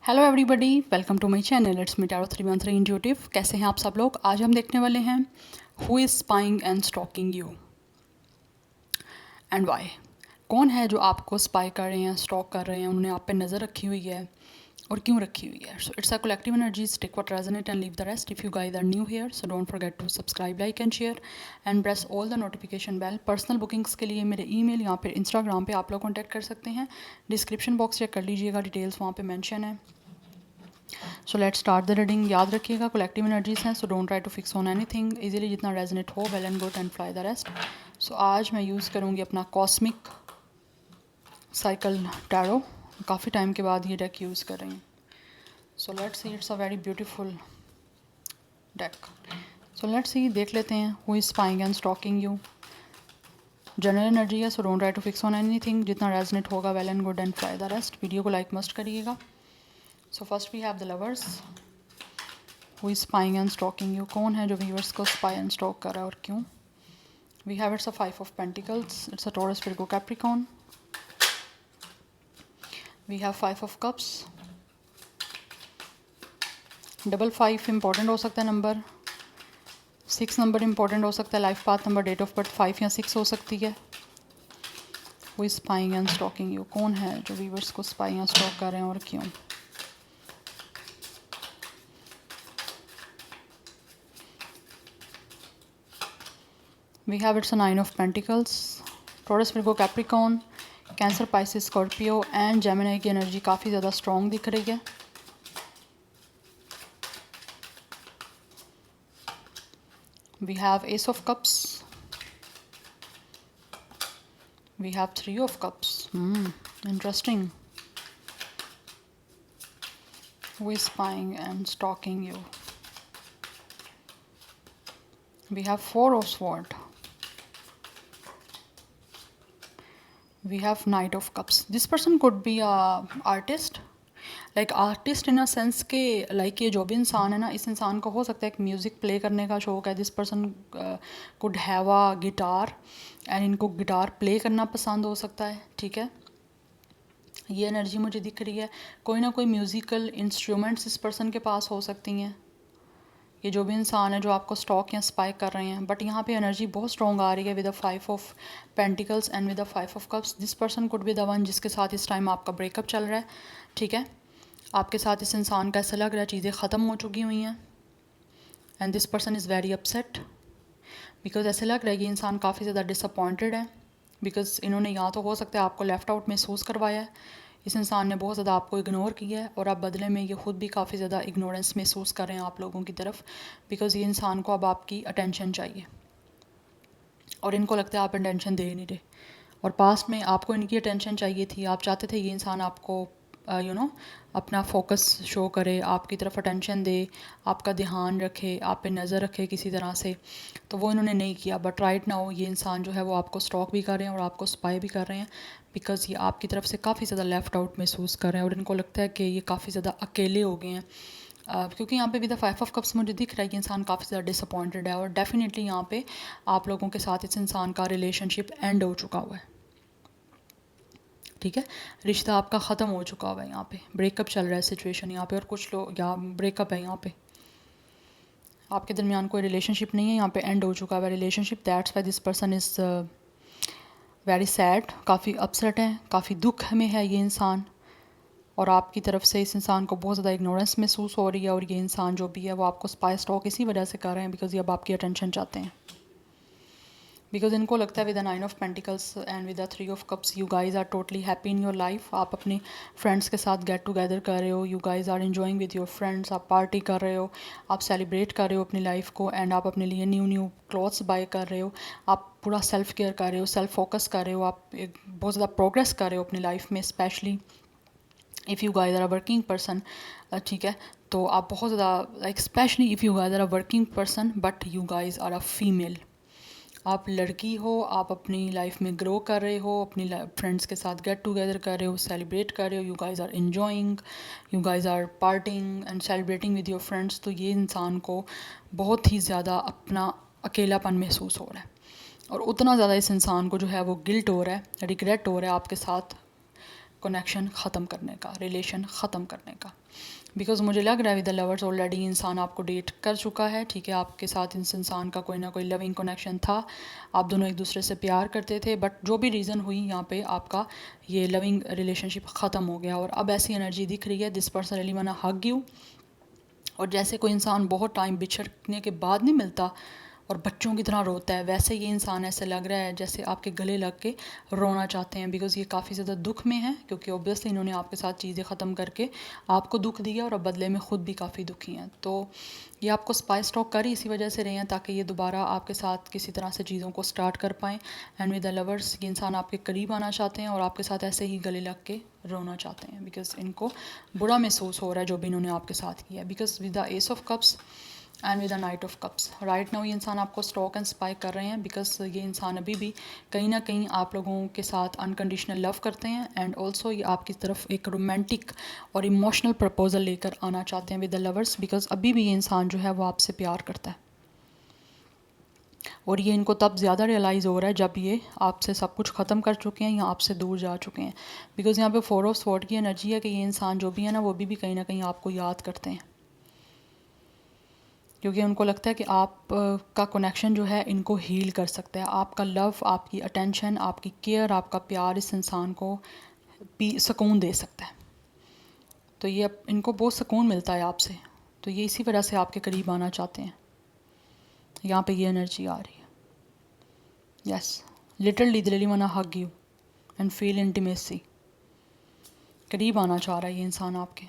Hello everybody, welcome to my channel. It's me tarot 313 intuitive. कैसे हैं आप सब लोग? आज हम देखने वाले हैं who is spying and stalking you and why. कौन है जो आपको स्पाई कर रहे हैं, स्टॉक कर रहे हैं, उन्होंने आप पे नज़र रखी हुई है और क्यों रखी हुई है। So it's a collective energies, take what resonate and leave the rest. If you guys are new here so don't forget to subscribe, like and share and press all the notification bell. Personal bookings के लिए मेरे email या फिर Instagram पे आप लोग contact कर सकते हैं। डिस्क्रिप्शन बॉक्स चेक कर लीजिएगा, डिटेल्स वहाँ पे मेंशन है। So let start the reading. याद रखिएगा कलेक्टिव एनर्जीज हैं, so don't try to fix on anything. Easily जितना रेजोनेट हो, well and good and fly the rest. So आज मैं यूज़ करूँगी अपना कॉस्मिक साइकिल टैरो। काफ़ी टाइम के बाद ये डेक यूज़ कर रही हूँ। So let's see, it's a very beautiful deck. So let's see, देख लेते हैं who is spying and stalking you. General energy है, so don't try to fix on anything. जितना रेजोनेट होगा, well and good and fly the rest. Video को like must करिएगा। So first we have the lovers. Who is spying and stalking you. कौन है जो viewers को spy and stock कर रहा है और क्यों। We have it's a 5 of pentacles, it's a Taurus, Virgo, Capricorn. We have 5 of cups. Double 5 important हो सकता है नंबर। 6 नंबर इंपॉर्टेंट हो सकता है। Life path number, date of birth 5 या 6 हो सकती है। Who is spying and stalking you. कौन है जो व्यूअर्स को स्पाई एंड स्टॉक कर रहे हैं और क्यों। We have it's a 9 of pentacles. Taurus, Virgo, Capricorn, Cancer, Pisces, Scorpio and Gemini की एनर्जी काफ़ी ज़्यादा स्ट्रॉन्ग दिख रही है। We have Ace of Cups. We have 3 of Cups. Interesting. Who is spying and stalking you? We have 4 of Swords. We have Knight of Cups. This person could be a artist. Like artist in a sense के like ये जो भी इंसान है ना, इस इंसान को हो सकता है एक म्यूज़िक प्ले करने का शौक है। This person could have a guitar and इनको गिटार प्ले करना पसंद हो सकता है। ठीक है, ये एनर्जी मुझे दिख रही है। कोई ना कोई म्यूज़िकल इंस्ट्रूमेंट्स इस पर्सन के पास हो सकती हैं। ये जो भी इंसान है जो आपको स्टॉक या स्पाई कर रहे हैं, बट यहाँ पे एनर्जी बहुत स्ट्रॉन्ग आ रही है with the 5 of pentacles and with the 5 of cups. This person could be the one जिसके साथ इस टाइम आपका ब्रेकअप चल रहा है। ठीक है, आपके साथ इस इंसान का ऐसा लग रहा है चीज़ें ख़त्म हो चुकी हुई हैं and this person is very upset because ऐसे लग रहा है ये इंसान काफ़ी ज़्यादा डिसअपॉइंटेड है। बिकॉज इन्होंने या तो हो सकता है आपको लेफ़्ट आउट महसूस करवाया है, इस इंसान ने बहुत ज़्यादा आपको इग्नोर किया है और अब बदले में ये ख़ुद भी काफ़ी ज़्यादा इग्नोरेंस महसूस कर रहे हैं आप लोगों की तरफ। बिकॉज़ ये इंसान को अब आपकी अटेंशन चाहिए और इनको लगता है आप अटेंशन दे नहीं रहे, और पास्ट में आपको इनकी अटेंशन चाहिए थी। आप चाहते थे ये इंसान आपको अपना फोकस शो करे, आपकी तरफ अटेंशन दे, आपका ध्यान रखे, आप पे नज़र रखे किसी तरह से, तो वो इन्होंने नहीं किया। बट राइट नाउ ये इंसान जो है वो आपको स्टॉक भी कर रहे हैं और आपको स्पाई भी कर रहे हैं बिकॉज़ ये आपकी तरफ से काफ़ी ज़्यादा लेफ़्ट आउट महसूस कर रहे हैं और इनको लगता है कि ये काफ़ी ज़्यादा अकेले हो गए हैं। क्योंकि यहाँ पे भी द 5 ऑफ कप्स मुझे दिख रहा है कि इंसान काफ़ी ज़्यादा डिसअपॉइंटेड है और डेफिनेटली यहाँ पे आप लोगों के साथ इस इंसान का रिलेशनशिप एंड हो चुका हुआ है। ठीक है, रिश्ता आपका ख़त्म हो चुका हुआ है। यहाँ पे ब्रेकअप चल रहा है सिचुएशन यहाँ पे, और कुछ लोग या ब्रेकअप है यहाँ पे, आपके दरमियान कोई रिलेशनशिप नहीं है, यहाँ पे एंड हो चुका है relationship. That's why this person is very sad, काफ़ी अपसेट है, काफ़ी दुख में है ये इंसान, और आपकी तरफ से इस इंसान को बहुत ज़्यादा इग्नोरेंस महसूस हो रही है। और ये इंसान जो भी है वो आपको स्पाई स्टॉक इसी वजह से कर रहे हैं बिकॉज ये अब आपकी अटेंशन चाहते हैं। बिकॉज इनको लगता है with the 9 of pentacles and with the 3 of cups you guys are totally happy in your life. आप अपने फ्रेंड्स के साथ गेट टुगेदर कर रहे हो, you guys are enjoying with your friends, आप पार्टी कर रहे हो, आप सेलिब्रेट कर रहे हो अपनी लाइफ को, एंड आप अपने लिए न्यू न्यू क्लॉथ्स बाय कर रहे हो, आप पूरा सेल्फ केयर कर रहे हो, सेल्फ फोकस कर रहे हो, आप एक बहुत ज़्यादा प्रोग्रेस कर रहे हो अपनी लाइफ में। Specially if you guys are a working person, ठीक है, तो आप बहुत ज़्यादा like specially if you guys are a working person but you guys are a female, आप लड़की हो, आप अपनी लाइफ में ग्रो कर रहे हो, अपनी फ्रेंड्स के साथ गेट टुगेदर कर रहे हो, सेलिब्रेट कर रहे हो, you guys are enjoying, you guys are partying and celebrating with your friends. तो ये इंसान को बहुत ही ज़्यादा अपना अकेलापन महसूस हो रहा है और उतना ज़्यादा इस इंसान को जो है वो गिल्ट हो रहा है, रिग्रेट हो रहा है आपके साथ कनेक्शन ख़त्म करने का, रिलेशन ख़त्म करने का। बिकॉज मुझे लग रहा है विद द लवर्स ऑलरेडी इंसान आपको डेट कर चुका है, ठीक है, आपके साथ इस इंसान का कोई ना कोई लविंग कनेक्शन था, आप दोनों एक दूसरे से प्यार करते थे, बट जो भी रीज़न हुई यहाँ पे आपका ये लविंग रिलेशनशिप ख़त्म हो गया और अब ऐसी एनर्जी दिख रही है this person really want to hug you. और जैसे कोई इंसान बहुत टाइम बिछड़ने के बाद नहीं मिलता और बच्चों की तरह रोता है, वैसे ये इंसान ऐसे लग रहा है जैसे आपके गले लग के रोना चाहते हैं, बिकॉज़ ये काफ़ी ज़्यादा दुख में है, क्योंकि ऑब्वियसली इन्होंने आपके साथ चीज़ें ख़त्म करके आपको दुख दिया और अब बदले में ख़ुद भी काफ़ी दुखी हैं। तो ये आपको स्पाइस टॉक कर ही इसी वजह से रहे हैं ताकि ये दोबारा आपके साथ किसी तरह से चीज़ों को स्टार्ट कर पाएँ। एंड विद द लवर्स ये इंसान आपके करीब आना चाहते हैं और आपके साथ ऐसे ही गले लग के रोना चाहते हैं, बिकॉज़ इनको बुरा महसूस हो रहा है जो भी इन्होंने आपके साथ किया है। Because with the S of cups and with the night of cups right now ये इंसान आपको स्टॉक एंड स्पाई कर रहे हैं, बिकॉज ये इंसान अभी भी कहीं ना कहीं आप लोगों के साथ अनकंडीशनल लव करते हैं एंड ऑल्सो ये आपकी तरफ एक रोमांटिक और इमोशनल प्रपोजल लेकर आना चाहते हैं विद द लवर्स, बिकॉज अभी भी ये इंसान जो है वो आपसे प्यार करता है। और ये इनको तब ज़्यादा रियलाइज़ हो रहा है जब ये आपसे सब कुछ ख़त्म कर चुके हैं या आपसे दूर जा चुके हैं, बिकॉज यहाँ पे 4 ऑफ स्वॉर्ड की एनर्जी है कि ये इंसान जो भी है ना वो भी कहीं ना कहीं आपको याद करते हैं, क्योंकि उनको लगता है कि आप का कनेक्शन जो है इनको हील कर सकता है। आपका लव, आपकी अटेंशन, आपकी केयर, आपका प्यार इस इंसान को भी सुकून दे सकता है। तो ये इनको बहुत सुकून मिलता है आपसे, तो ये इसी वजह से आपके करीब आना चाहते हैं। यहाँ पे ये एनर्जी आ रही है। Yes, literally they really want to hug you and feel intimacy. करीब आना चाह रहा है ये इंसान आपके,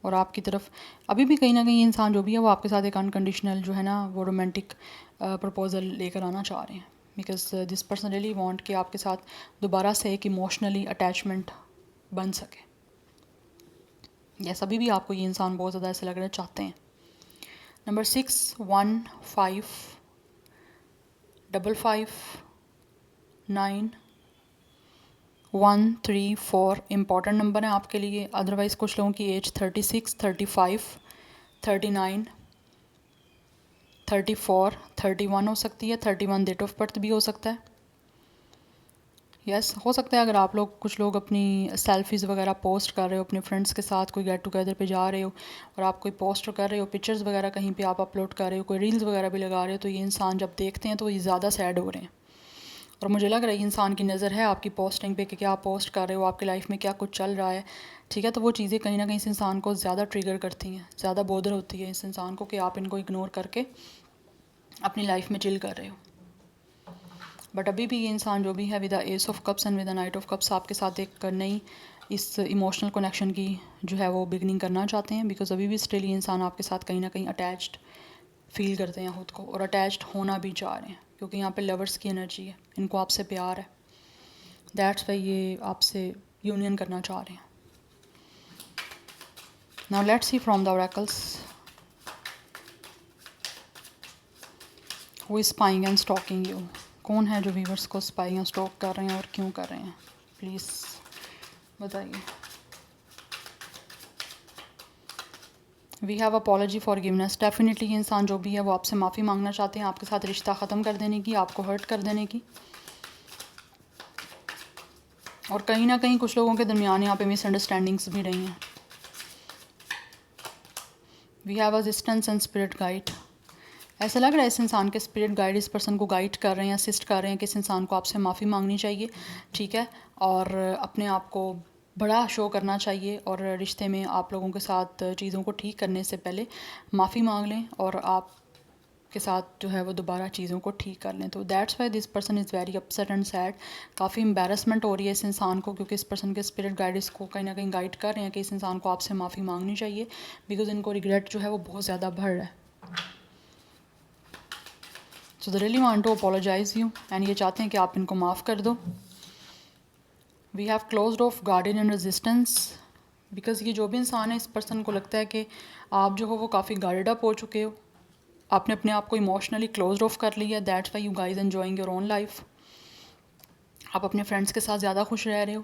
और आपकी तरफ अभी भी कहीं ना कहीं इंसान जो भी है वो आपके साथ एक अनकंडीशनल जो है ना वो रोमांटिक प्रपोजल लेकर आना चाह रहे हैं, because this person really want कि आपके साथ दोबारा से एक इमोशनली अटैचमेंट बन सके। यस, अभी भी आपको ये इंसान बहुत ज़्यादा ऐसे लग रहा है चाहते हैं। नंबर 6 1 5 5 5 9 1 3 4 इम्पॉर्टेंट नंबर है आपके लिए। अदरवाइज़ कुछ लोगों की एज 36 35 39 34 31 हो सकती है। 31 डेट ऑफ बर्थ भी हो सकता है। यस, हो सकता है अगर आप लोग कुछ लोग अपनी सेल्फीज़ वगैरह पोस्ट कर रहे हो, अपने फ्रेंड्स के साथ कोई गेट टुगेदर पे जा रहे हो और आप कोई पोस्ट कर रहे हो, पिक्चर्स वगैरह कहीं पे आप अपलोड कर रहे हो, कोई रील्स वगैरह भी लगा रहे हो, तो ये इंसान जब देखते हैं तो ये ज़्यादा सैड हो रहे हैं। और मुझे लग रहा है इंसान की नज़र है आपकी पोस्टिंग पे कि क्या आप पोस्ट कर रहे हो, आपकी लाइफ में क्या कुछ चल रहा है, ठीक है। तो वो चीज़ें कहीं ना कहीं इस इंसान को ज़्यादा ट्रिगर करती हैं, ज़्यादा बोदर होती है इस इंसान को कि आप इनको इग्नोर करके अपनी लाइफ में चिल कर रहे हो। बट अभी भी ये इंसान जो भी है with the S of cups and with the night of cups आपके साथ एक नई इस इमोशनल कनेक्शन की जो है वो बिगनिंग करना चाहते हैं, बिकॉज अभी भी स्टिल ये इंसान आपके साथ कहीं ना कहीं अटैच्ड फील करते हैं खुद को और अटैच्ड होना भी चाह रहे हैं, क्योंकि यहाँ पे लवर्स की एनर्जी है, इनको आपसे प्यार है, दैट्स वाई ये आपसे यूनियन करना चाह रहे हैं। Now let's see from the oracles who is spying and stalking you. कौन है जो व्यूअर्स को स्पाई या स्टॉक कर रहे हैं और क्यों कर रहे हैं, प्लीज़ बताइए। We have apology forgiveness. Definitely ये इंसान जो भी है वो आपसे माफ़ी मांगना चाहते हैं आपके साथ रिश्ता ख़त्म कर देने की, आपको हर्ट कर देने की। और कहीं ना कहीं कुछ लोगों के दरमियान यहाँ पे मिसअंडरस्टैंडिंग्स भी रही हैं। We have assistance and spirit guide. ऐसा लग रहा है इस इंसान के स्पिरिट गाइड इस पर्सन को गाइड कर रहे हैं, असिस्ट कर रहे हैं कि इस इंसान को आपसे माफ़ी मांगनी चाहिए, ठीक है, और अपने आप को बड़ा शो करना चाहिए और रिश्ते में आप लोगों के साथ चीज़ों को ठीक करने से पहले माफ़ी मांग लें और आप के साथ जो है वो दोबारा चीज़ों को ठीक कर लें। तो that's why this person is very upset and sad. काफ़ी एम्बेरसमेंट हो रही है इस इंसान को, क्योंकि इस पर्सन के स्पिरिट गाइड इसको कहीं ना कहीं गाइड कर रहे हैं कि इस इंसान को आपसे माफ़ी मांगनी चाहिए, बिकॉज इनको रिग्रेट जो है वो बहुत ज़्यादा बढ़ रहा है। So they really want to apologise you and ये चाहते हैं कि आप इनको माफ़ कर दो। We have closed off guardian and resistance, because ये जो भी इंसान है इस पर्सन को लगता है कि आप जो हो वो काफ़ी गार्डेड अप हो चुके हो, आपने अपने आप को इमोशनली क्लोज्ड ऑफ कर लिया। That's why you guys enjoying your own life. आप अपने फ्रेंड्स के साथ ज़्यादा खुश रह रहे हो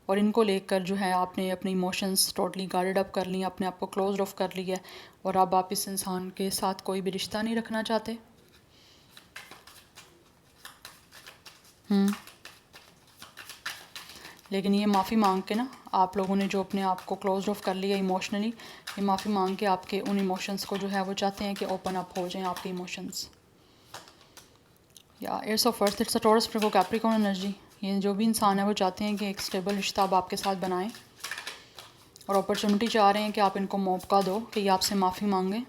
और इनको लेकर जो है आपने अपने इमोशंस टोटली गार्डेड अप कर लिए, अपने आप को क्लोज्ड ऑफ कर लिया और अब आप इस इंसान के साथ कोई भी रिश्ता नहीं रखना चाहते। लेकिन ये माफ़ी मांग के ना, आप लोगों ने जो अपने आप को क्लोज ऑफ कर लिया इमोशनली, ये माफ़ी मांग के आपके उन इमोशंस को जो है वो चाहते हैं कि ओपन अप हो जाएं आपके इमोशंस। या eights of earth, it's a Taurus प्रिको कैप्रिकॉर्न एनर्जी। ये जो भी इंसान है वो चाहते हैं कि एक स्टेबल रिश्ता अब आपके साथ बनाएं और अपॉर्चुनिटी चाह रहे हैं कि आप इनको मौका दो कि ये आपसे माफ़ी मांगें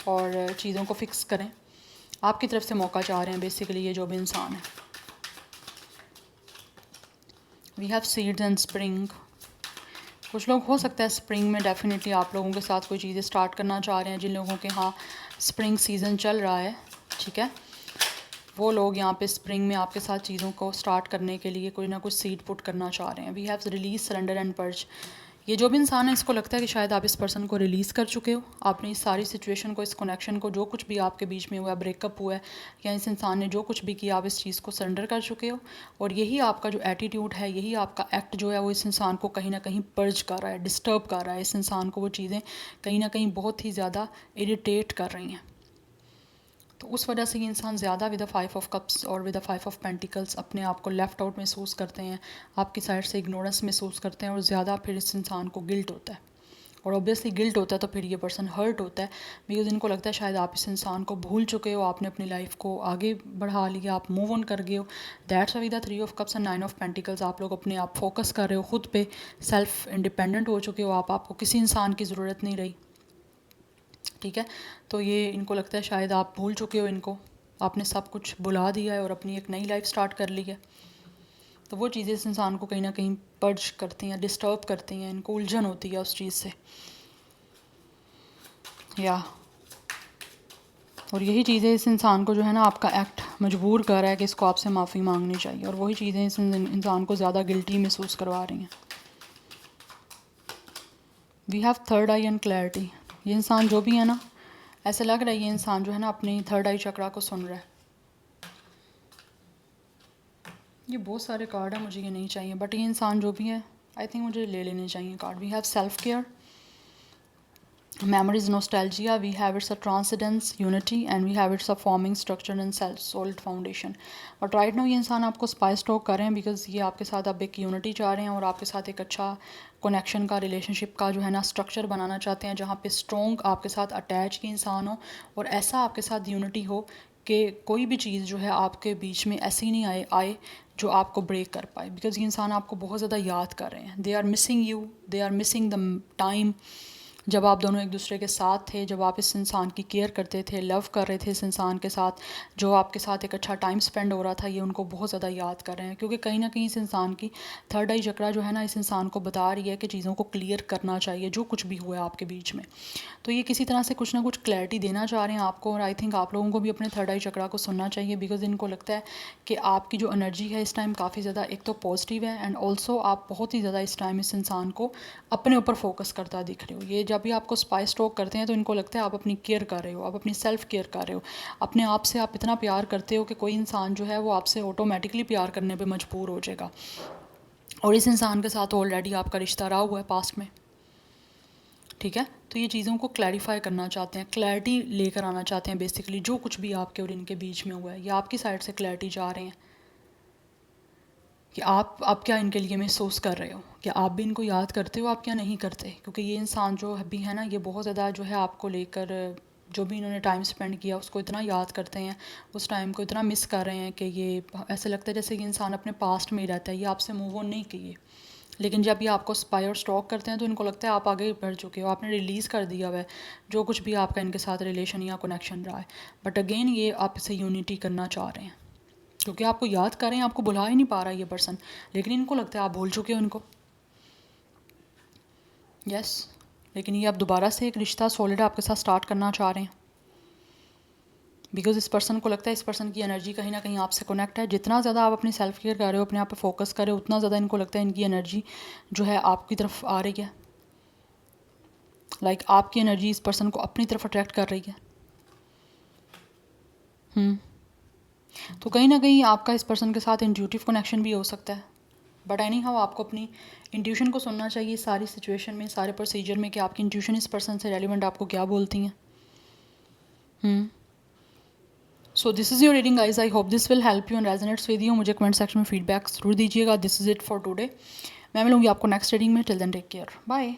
और चीज़ों को फिक्स करें। आपकी तरफ से मौका चाह रहे हैं बेसिकली ये जो भी इंसान है। We have seeds and spring. कुछ लोग हो सकता है स्प्रिंग में डेफिनेटली आप लोगों के साथ कोई चीज़ें स्टार्ट करना चाह रहे हैं। जिन लोगों के हाँ स्प्रिंग सीज़न चल रहा है, ठीक है, वो लोग यहाँ पे स्प्रिंग में आपके साथ चीज़ों को स्टार्ट करने के लिए कोई ना कुछ सीड पुट करना चाह रहे हैं। We have release, surrender and purge. ये जो भी इंसान है इसको लगता है कि शायद आप इस पर्सन को रिलीज़ कर चुके हो। आपने इस सारी सिचुएशन को, इस कनेक्शन को, जो कुछ भी आपके बीच में हुआ है, ब्रेकअप हुआ है या इस इंसान ने जो कुछ भी किया, आप इस चीज़ को सरेंडर कर चुके हो। और यही आपका जो एटीट्यूड है, यही आपका एक्ट जो है वो इस इंसान को कहीं ना कहीं पर्ज कर रहा है, डिस्टर्ब कर रहा है। इस इंसान को वो चीज़ें कहीं ना कहीं बहुत ही ज़्यादा इरिटेट कर रही हैं। तो उस वजह से ये इंसान ज़्यादा विद द 5 ऑफ कप्स और विद द 5 ऑफ पेंटिकल्स अपने आप को लेफ़्ट आउट महसूस करते हैं, आपकी साइड से इग्नोरेंस महसूस करते हैं और ज़्यादा फिर इस इंसान को गिल्ट होता है। और ऑब्वियसली गिल्ट होता है तो फिर ये पर्सन हर्ट होता है, बिकॉज इनको लगता है शायद आप इस इंसान को भूल चुके हो, आपने अपनी लाइफ को आगे बढ़ा लिया, आप मूव ऑन कर गए हो। That's with the 3 of cups and 9 of pentacles. आप लोग अपने आप फोकस कर रहे हो खुद पे, सेल्फ इंडिपेंडेंट हो चुके हो आप, आपको किसी इंसान की ज़रूरत नहीं रही, ठीक है। तो ये इनको लगता है शायद आप भूल चुके हो इनको, आपने सब कुछ भुला दिया है और अपनी एक नई लाइफ स्टार्ट कर ली है। तो वो चीज़ें इस इंसान को कहीं ना कहीं पर्ज करती हैं, डिस्टर्ब करती हैं, इनको उलझन होती है उस चीज़ से। या और यही चीज़ें इस इंसान को जो है ना आपका एक्ट मजबूर कर रहा है कि इसको आपसे माफ़ी मांगनी चाहिए, और वही चीज़ें इस इंसान को ज़्यादा गिल्टी महसूस करवा रही हैं। We have third eye and clarity. ये इंसान जो भी है ना, ऐसा लग रहा है ये इंसान जो है ना अपनी थर्ड आई चक्रा को सुन रहा है। ये बहुत सारे कार्ड हैं, मुझे ये नहीं चाहिए, बट ये इंसान जो भी है आई थिंक मुझे ले लेने चाहिए card. We have self care, memories, nostalgia, we have its a transcendence, unity, and we have its a forming structure and solid foundation. But right now ये इंसान आपको स्पाइस टॉक कर रहे हैं बिकॉज ये आपके साथ अब एक यूनिटी चाह रहे हैं और आपके साथ एक अच्छा कनेक्शन का, रिलेशनशिप का जो है ना स्ट्रक्चर बनाना चाहते हैं, जहाँ पे स्ट्रॉन्ग आपके साथ अटैच के इंसान हो और ऐसा आपके साथ यूनिटी हो कि कोई भी चीज़ जो है आपके बीच में ऐसी नहीं आए जो आपको ब्रेक कर पाए। बिकॉज ये इंसान आपको बहुत ज़्यादा याद कर रहे हैं, they are missing you, they are missing the time जब आप दोनों एक दूसरे के साथ थे, जब आप इस इंसान की केयर करते थे, लव कर रहे थे इस इंसान के साथ, जो आपके साथ एक अच्छा टाइम स्पेंड हो रहा था, ये उनको बहुत ज़्यादा याद कर रहे हैं। क्योंकि कहीं ना कहीं इस इंसान की थर्ड आई चक्रा जो है ना इस इंसान को बता रही है कि चीज़ों को क्लियर करना चाहिए, जो कुछ भी हुआ है आपके बीच में। तो ये किसी तरह से कुछ ना कुछ क्लैरिटी देना चाह रहे हैं आपको, और आई थिंक आप लोगों को भी अपने थर्ड आई चक्रा को सुनना चाहिए, बिकॉज इनको लगता है कि आपकी जो एनर्जी है इस टाइम काफ़ी ज़्यादा एक तो पॉजिटिव है, एंड ऑल्सो आप बहुत ही ज़्यादा इस टाइम इस इंसान को अपने ऊपर फोकस करता दिख रहे हो। ये जब भी आपको स्पाइस स्ट्रोक करते हैं तो इनको लगता है आप अपनी केयर कर रहे हो, आप अपनी सेल्फ केयर कर रहे हो, अपने आप से आप इतना प्यार करते हो कि कोई इंसान जो है वो आपसे ऑटोमेटिकली प्यार करने पे मजबूर हो जाएगा। और इस इंसान के साथ ऑलरेडी आपका रिश्ता रहा हुआ है पास्ट में, ठीक है। तो ये चीज़ों को क्लैरिफाई करना चाहते हैं, क्लैरिटी लेकर आना चाहते हैं बेसिकली, जो कुछ भी आपके और इनके बीच में हुआ है, या आपकी साइड से क्लैरिटी चाह रहे हैं कि आप क्या इनके लिए महसूस कर रहे हो, क्या आप भी इनको याद करते हो, आप क्या नहीं करते। क्योंकि ये इंसान जो भी है ना, ये बहुत ज़्यादा जो है आपको लेकर, जो भी इन्होंने टाइम स्पेंड किया उसको इतना याद करते हैं, उस टाइम को इतना मिस कर रहे हैं कि ये ऐसा लगता है जैसे कि इंसान अपने पास्ट में ही रहता है, ये आपसे मूव ऑन नहीं किए। लेकिन जब ये आपको स्पाई और स्टॉक करते हैं तो इनको लगता है आप आगे बढ़ चुके हो, आपने रिलीज़ कर दिया हुआ है जो कुछ भी आपका इनके साथ रिलेशन या कनेक्शन रहा है। बट अगेन ये आपसे यूनिटी करना चाह रहे हैं, क्योंकि आपको याद कर रहे हैं, आपको भुला ही नहीं पा रहा ये पर्सन, लेकिन इनको लगता है आप भूल चुके हो इनको। यस, लेकिन ये अब दोबारा से एक रिश्ता सॉलिड आपके साथ स्टार्ट करना चाह रहे हैं, बिकॉज इस पर्सन को लगता है इस पर्सन की एनर्जी कहीं ना कहीं आपसे कनेक्ट है। जितना ज़्यादा आप अपनी सेल्फ केयर कर रहे हो, अपने आप पे फोकस कर रहे हो, उतना ज़्यादा इनको लगता है इनकी एनर्जी जो है आपकी तरफ आ रही है, लाइक आपकी एनर्जी इस पर्सन को अपनी तरफ अट्रैक्ट कर रही है। तो कहीं ना कहीं आपका इस पर्सन के साथ इंट्यूटिव कनेक्शन भी हो सकता है, बट एनी हाउ आपको अपनी इंट्यूशन को सुनना चाहिए सारी सिचुएशन में, सारे प्रोसीजर में, कि आपकी इंट्यूशन इस पर्सन से रेलिवेंट आपको क्या बोलती हैं। So this is your reading guys, I hope this will help you and resonates with you. मुझे कमेंट सेक्शन में फीडबैक जरूर दीजिएगा। This is it for today. मैं मिलूँगी आपको नेक्स्ट रीडिंग में। Till then take care, bye.